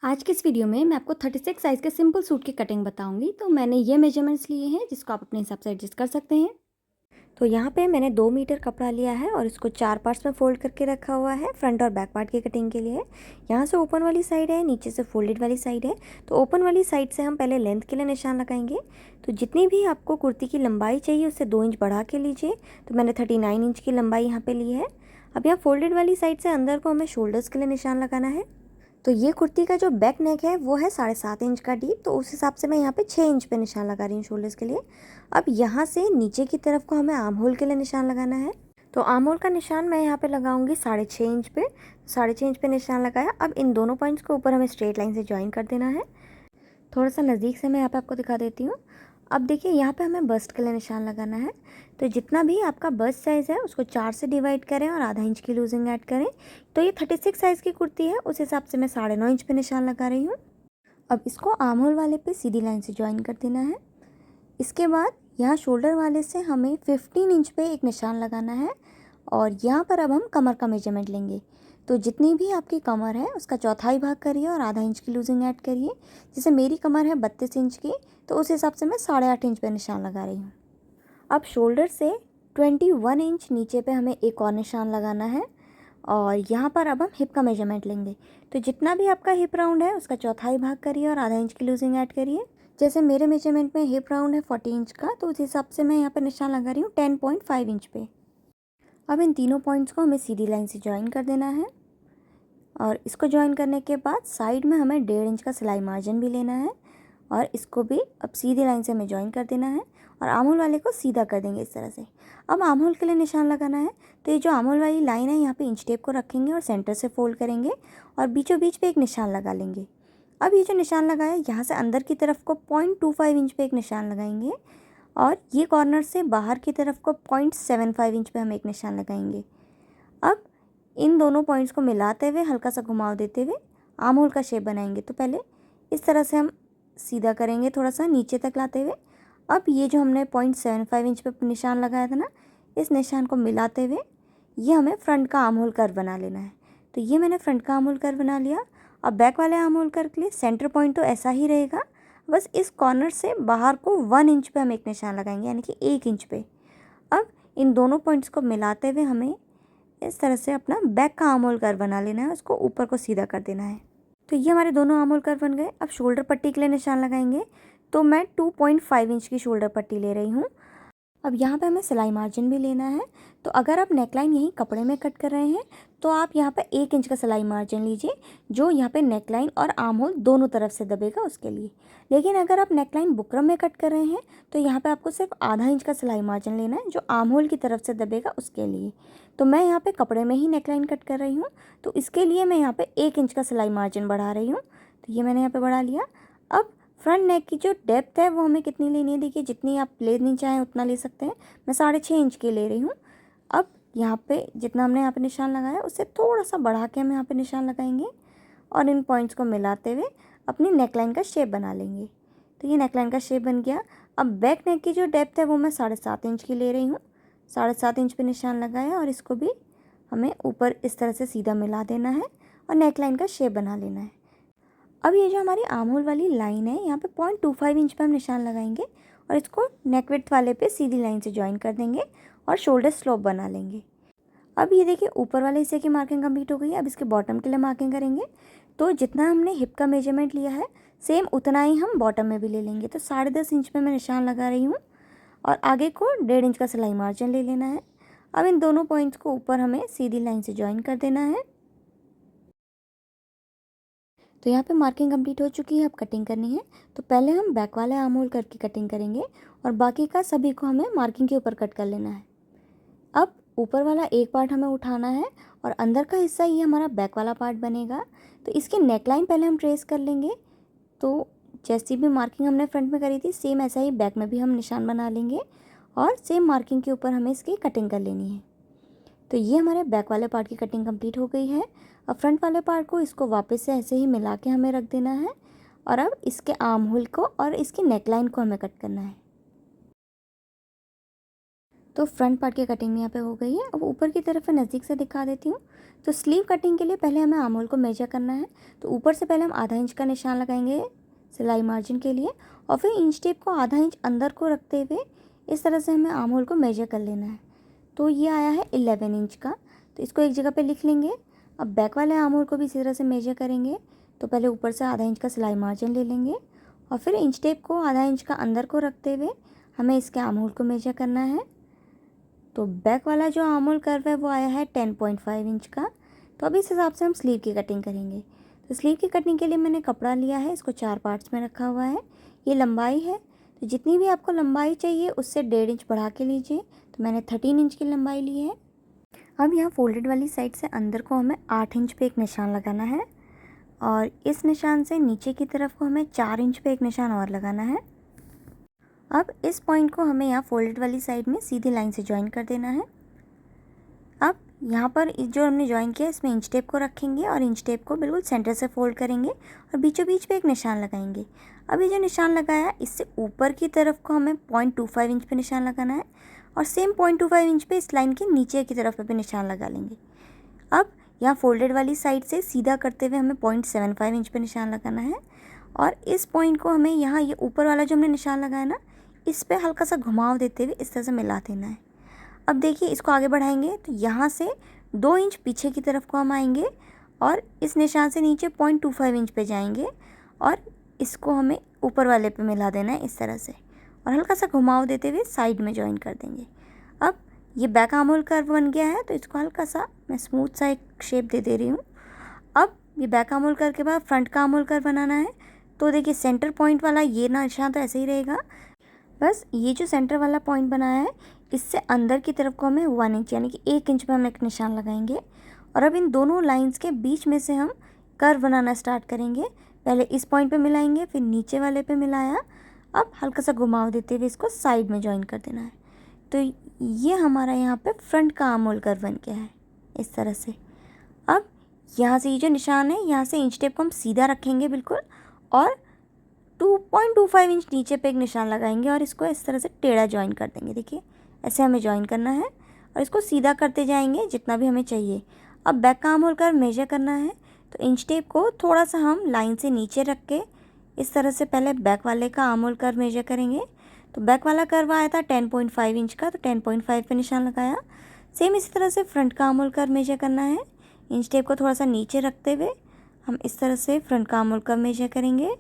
आज के इस वीडियो में मैं आपको 36 साइज़ के सिंपल सूट की कटिंग बताऊंगी। तो मैंने ये मेजरमेंट्स लिए हैं जिसको आप अपने हिसाब से एडजस्ट कर सकते हैं। तो यहाँ पे मैंने 2 मीटर कपड़ा लिया है और इसको 4 पार्ट्स में फोल्ड करके रखा हुआ है फ्रंट और बैक पार्ट की कटिंग के लिए। यहाँ से ओपन वाली साइड है, नीचे से फोल्डेड वाली साइड है। तो ओपन वाली साइड से हम पहले लेंथ के लिए निशान लगाएंगे। तो जितनी भी आपको कुर्ती की लंबाई चाहिए उससे 2 इंच बढ़ा के लीजिए। तो मैंने 39 इंच की लंबाई यहाँ पे ली है। अब यहाँ फोल्डेड वाली साइड से अंदर को हमें शोल्डर्स के लिए निशान लगाना है। तो ये कुर्ती का जो बैक नेक है वो है 7.5 इंच का डीप। तो उस हिसाब से मैं यहाँ पे 6 इंच पे निशान लगा रही हूँ शोल्डर्स के लिए। अब यहाँ से नीचे की तरफ को हमें आर्म होल के लिए निशान लगाना है। तो आर्म होल का निशान मैं यहाँ पे लगाऊंगी 6.5 इंच पे। 6.5 इंच पे निशान लगाया। अब इन दोनों पॉइंट्स को ऊपर हमें स्ट्रेट लाइन से ज्वाइन कर देना है। थोड़ा सा नज़दीक से मैं यहाँ पे आपको दिखा देती हूँ। अब देखिए यहाँ पे हमें बस्ट के लिए निशान लगाना है। तो जितना भी आपका बस्ट साइज़ है उसको 4 से डिवाइड करें और आधा इंच की लूजिंग ऐड करें। तो ये 36 साइज़ की कुर्ती है, उस हिसाब से मैं 9.5 इंच पे निशान लगा रही हूँ। अब इसको आर्म होल वाले पे सीधी लाइन से ज्वाइन कर देना है। इसके बाद यहाँ शोल्डर वाले से हमें 15 इंच पे एक निशान लगाना है और यहाँ पर अब हम कमर का मेजरमेंट लेंगे। तो जितनी भी आपकी कमर है उसका चौथाई भाग करिए और आधा इंच की लूजिंग ऐड करिए। जैसे मेरी कमर है 32 इंच की, तो उस हिसाब से मैं 8.5 इंच पे निशान लगा रही हूँ। अब शोल्डर से 21 इंच नीचे पे हमें एक और निशान लगाना है और यहाँ पर अब हम हिप का मेजरमेंट लेंगे। तो जितना भी आपका हिप राउंड है उसका चौथाई भाग करिए और आधा इंच की लूजिंग ऐड करिए। जैसे मेरे मेजरमेंट में हिप राउंड है 40 इंच का, तो उस हिसाब से मैं यहाँ पर निशान लगा रही हूँ 10.5 इंच पे। अब इन तीनों पॉइंट्स को हमें सीधी लाइन से ज्वाइन कर देना है और इसको ज्वाइन करने के बाद साइड में हमें 1.5 इंच का सिलाई मार्जिन भी लेना है और इसको भी अब सीधी लाइन से हमें ज्वाइन कर देना है और आर्म होल वाले को सीधा कर देंगे इस तरह से। अब आर्म होल के लिए निशान लगाना है। तो ये जो आर्म होल वाली लाइन है यहाँ पे इंच टेप को रखेंगे और सेंटर से फोल्ड करेंगे और बीचों बीच पे एक निशान लगा लेंगे। अब ये जो निशान लगाया यहाँ से अंदर की तरफ को 0.25 इंच पे एक निशान लगाएंगे और ये कॉर्नर से बाहर की तरफ को 0.75 इंच पे हम एक निशान लगाएंगे। अब इन दोनों पॉइंट्स को मिलाते हुए हल्का सा घुमाव देते हुए आर्म होल का शेप बनाएंगे। तो पहले इस तरह से हम सीधा करेंगे, थोड़ा सा नीचे तक लाते हुए। अब ये जो हमने 0.75 इंच पे निशान लगाया था ना, इस निशान को मिलाते हुए ये हमें फ्रंट का आर्म होल कर्व बना लेना है। तो ये मैंने फ्रंट का आर्म होल कर्व बना लिया। अब बैक वाले आर्म होल कर्व के लिए सेंटर पॉइंट तो ऐसा ही रहेगा, बस इस कॉर्नर से बाहर को 1 इंच पे हम एक निशान लगाएंगे, यानी कि 1 इंच पे। अब इन दोनों पॉइंट्स को मिलाते हुए हमें इस तरह से अपना बैक का आर्म होल कर्व बना लेना है, उसको ऊपर को सीधा कर देना है। तो ये हमारे दोनों आर्म होल कर्व बन गए। अब शोल्डर पट्टी के लिए निशान लगाएंगे। तो मैं 2.5 इंच की शोल्डर पट्टी ले रही हूँ। अब यहाँ पे हमें सिलाई मार्जिन भी लेना है। तो अगर आप नेकलाइन यहीं कपड़े में कट कर रहे हैं तो आप यहाँ पे 1 इंच का सिलाई मार्जिन लीजिए, जो यहाँ पे नेकलाइन और आर्म होल दोनों तरफ से दबेगा उसके लिए। लेकिन अगर आप नेकलाइन बुकरम में कट कर रहे हैं तो यहाँ पे आपको सिर्फ आधा इंच का सिलाई मार्जिन लेना है, जो आर्म होल की तरफ से दबेगा उसके लिए। तो मैं यहाँ पे कपड़े में ही नेकलाइन कट कर रही हूँ, तो इसके लिए मैं यहाँ पे 1 इंच का सिलाई मार्जिन बढ़ा रही हूँ। तो ये मैंने यहाँ पे बढ़ा लिया। अब फ्रंट नेक की जो डेप्थ है वो हमें कितनी लेनी है, देखिए जितनी आप लेनी चाहें उतना ले सकते हैं। मैं 6.5 इंच की ले रही हूँ। अब यहाँ पे जितना हमने यहाँ पे निशान लगाया उससे थोड़ा सा बढ़ा के हम यहाँ पे निशान लगाएंगे और इन पॉइंट्स को मिलाते हुए अपनी नेकलाइन का शेप बना लेंगे। तो ये नेकलाइन का शेप बन गया। अब बैक नेक की जो डेप्थ है वो मैं 7.5 इंच की ले रही हूँ। 7.5 इंच पे निशान लगाया और इसको भी हमें ऊपर इस तरह से सीधा मिला देना है और नेकलाइन का शेप बना लेना है। अब ये जो हमारी आर्म होल वाली लाइन है यहाँ पे 0.25 इंच पे हम निशान लगाएंगे और इसको नेक विड्थ वाले पे सीधी लाइन से ज्वाइन कर देंगे और शोल्डर स्लोप बना लेंगे। अब ये देखिए ऊपर वाले हिस्से की मार्किंग कंप्लीट हो गई है। अब इसके बॉटम के लिए मार्किंग करेंगे। तो जितना हमने हिप का मेजरमेंट लिया है सेम उतना ही हम बॉटम में भी ले लेंगे। तो 10.5 इंच पे मैं निशान लगा रही हूँ और आगे को 1.5 इंच का सिलाई मार्जिन ले लेना है। अब इन दोनों पॉइंट्स को ऊपर हमें सीधी लाइन से ज्वाइन कर देना है। तो यहाँ पे मार्किंग कंप्लीट हो चुकी है, अब कटिंग करनी है। तो पहले हम बैक वाले आर्म होल करके कटिंग करेंगे और बाकी का सभी को हमें मार्किंग के ऊपर कट कर लेना है। अब ऊपर वाला एक पार्ट हमें उठाना है और अंदर का हिस्सा ये हमारा बैक वाला पार्ट बनेगा। तो इसकी नेकलाइन पहले हम ट्रेस कर लेंगे। तो जैसी भी मार्किंग हमने फ्रंट में करी थी सेम ऐसा ही बैक में भी हम निशान बना लेंगे और सेम मार्किंग के ऊपर हमें इसकी कटिंग कर लेनी है। तो ये हमारे बैक वाले पार्ट की कटिंग कंप्लीट हो गई है। अब फ्रंट वाले पार्ट को इसको वापस से ऐसे ही मिला के हमें रख देना है और अब इसके आर्म होल को और इसकी नेकलाइन को हमें कट करना है। तो फ्रंट पार्ट की कटिंग यहाँ पे हो गई है। अब ऊपर की तरफ मैं नज़दीक से दिखा देती हूँ। तो स्लीव कटिंग के लिए पहले हमें आर्म होल को मेजर करना है। तो ऊपर से पहले हम आधा इंच का निशान लगाएंगे सिलाई मार्जिन के लिए, और फिर इंच टेप को आधा इंच अंदर को रखते हुए इस तरह से हमें आर्म होल को मेजर कर लेना है। तो ये आया है 11 इंच का, तो इसको एक जगह पे लिख लेंगे। अब बैक वाले आर्म होल को भी इसी तरह से मेजर करेंगे। तो पहले ऊपर से आधा इंच का सिलाई मार्जिन ले लेंगे और फिर इंच टेप को आधा इंच का अंदर को रखते हुए हमें इसके आर्म होल को मेजर करना है। तो बैक वाला जो आर्म होल कर्व है वो आया है 10.5 इंच का। तो अब इस हिसाब से हम स्लीव की कटिंग करेंगे। तो स्लीव की कटिंग के लिए मैंने कपड़ा लिया है, इसको 4 पार्ट्स में रखा हुआ है। ये लंबाई है, तो जितनी भी आपको लंबाई चाहिए उससे 1.5 इंच बढ़ा के लीजिए। तो मैंने 13 इंच की लंबाई ली है। अब यहाँ फोल्डेड वाली साइड से अंदर को हमें 8 इंच पे एक निशान लगाना है, और इस निशान से नीचे की तरफ को हमें 4 इंच पे एक निशान और लगाना है। अब इस पॉइंट को हमें यहाँ फोल्डेड वाली साइड में सीधी लाइन से ज्वाइन कर देना है। अब यहाँ पर जो हमने ज्वाइन किया इसमें इंच टेप को रखेंगे और इंच टेप को बिल्कुल सेंटर से फोल्ड करेंगे और बीचों बीच पे एक निशान लगाएंगे। अब ये जो निशान लगाया इससे ऊपर की तरफ को हमें 0.25 इंच पे निशान लगाना है, और सेम 0.25 इंच पे इस लाइन के नीचे की तरफ भी निशान लगा लेंगे। अब यहाँ फोल्डेड वाली साइड से सीधा करते हुए हमें 0.75 इंच पे निशान लगाना है, और इस पॉइंट को हमें यहाँ ये ऊपर वाला जो हमने निशान लगाया ना इस पे हल्का सा घुमाव देते हुए इस तरह से मिला देना है। अब देखिए इसको आगे बढ़ाएंगे तो यहाँ से 2 इंच पीछे की तरफ को हम आएंगे और इस निशान से नीचे 0.25 इंच पे जाएंगे, और इसको हमें ऊपर वाले पे मिला देना है इस तरह से, और हल्का सा घुमाव देते हुए साइड में ज्वाइन कर देंगे। अब ये बैक आर्म होल कर्व बन गया है, तो इसको हल्का सा मैं स्मूथ सा एक शेप दे रही हूँ। अब ये बैक आर्म होल कर्व के बाद फ्रंट का आर्म होल कर्व बनाना है। तो देखिए सेंटर पॉइंट वाला ये निशान तो ऐसे ही रहेगा, बस ये जो सेंटर वाला पॉइंट बनाया है इससे अंदर की तरफ को हमें 1 इंच यानी कि 1 इंच पे हम एक निशान लगाएंगे। और अब इन दोनों लाइंस के बीच में से हम कर्व बनाना स्टार्ट करेंगे। पहले इस पॉइंट पे मिलाएंगे, फिर नीचे वाले पे मिलाया। अब हल्का सा घुमाव देते हुए इसको साइड में ज्वाइन कर देना है। तो ये हमारा यहाँ पे फ्रंट का आर्म होल कर्व बन गया है इस तरह से। अब यहाँ से ये जो निशान है यहाँ से इंच टेप को हम सीधा रखेंगे बिल्कुल, और 2.25 इंच नीचे पे एक निशान लगाएंगे और इसको इस तरह से टेढ़ा ज्वाइन कर देंगे। देखिए ऐसे हमें ज्वाइन करना है और इसको सीधा करते जाएंगे जितना भी हमें चाहिए। अब बैक का आर्म होल कर्व मेजर करना है, तो इंच टेप को थोड़ा सा हम लाइन से नीचे रख के इस तरह से पहले बैक वाले का आर्म होल कर्व मेजर करेंगे। तो बैक वाला कर्व आया था 10.5 इंच का, तो 10.5 पे निशान लगाया। सेम इसी तरह से फ्रंट का आर्म होल कर्व मेजर करना है। इंच टेप को थोड़ा सा नीचे रखते हुए हम इस तरह से फ्रंट का आर्म होल कर्व मेजर करेंगे,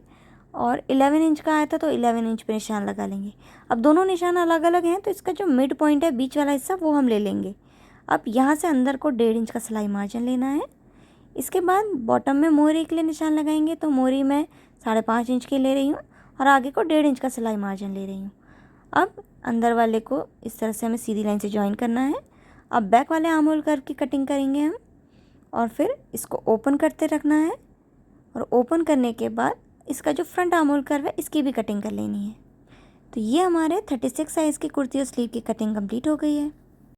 और 11 इंच का आया था तो 11 इंच पे निशान लगा लेंगे। अब दोनों निशान अलग अलग हैं, तो इसका जो मिड पॉइंट है बीच वाला हिस्सा वो हम ले लेंगे। अब यहाँ से अंदर को 1.5 इंच का सिलाई मार्जिन लेना है। इसके बाद बॉटम में मोहरी के लिए निशान लगाएंगे, तो मोहरी मैं 5.5 इंच की ले रही हूँ और आगे को 1.5 इंच का सिलाई मार्जिन ले रही हूँ। अब अंदर वाले को इस तरह से हमें सीधी लाइन से ज्वाइन करना है। अब बैक वाले आर्म होल कर्व की कटिंग करेंगे हम, और फिर इसको ओपन करते रखना है, और ओपन करने के बाद इसका जो फ्रंट आर्म होल कर्व है इसकी भी कटिंग कर लेनी है। तो ये हमारे 36 साइज़ की कुर्ती और स्लीव की कटिंग कंप्लीट हो गई है।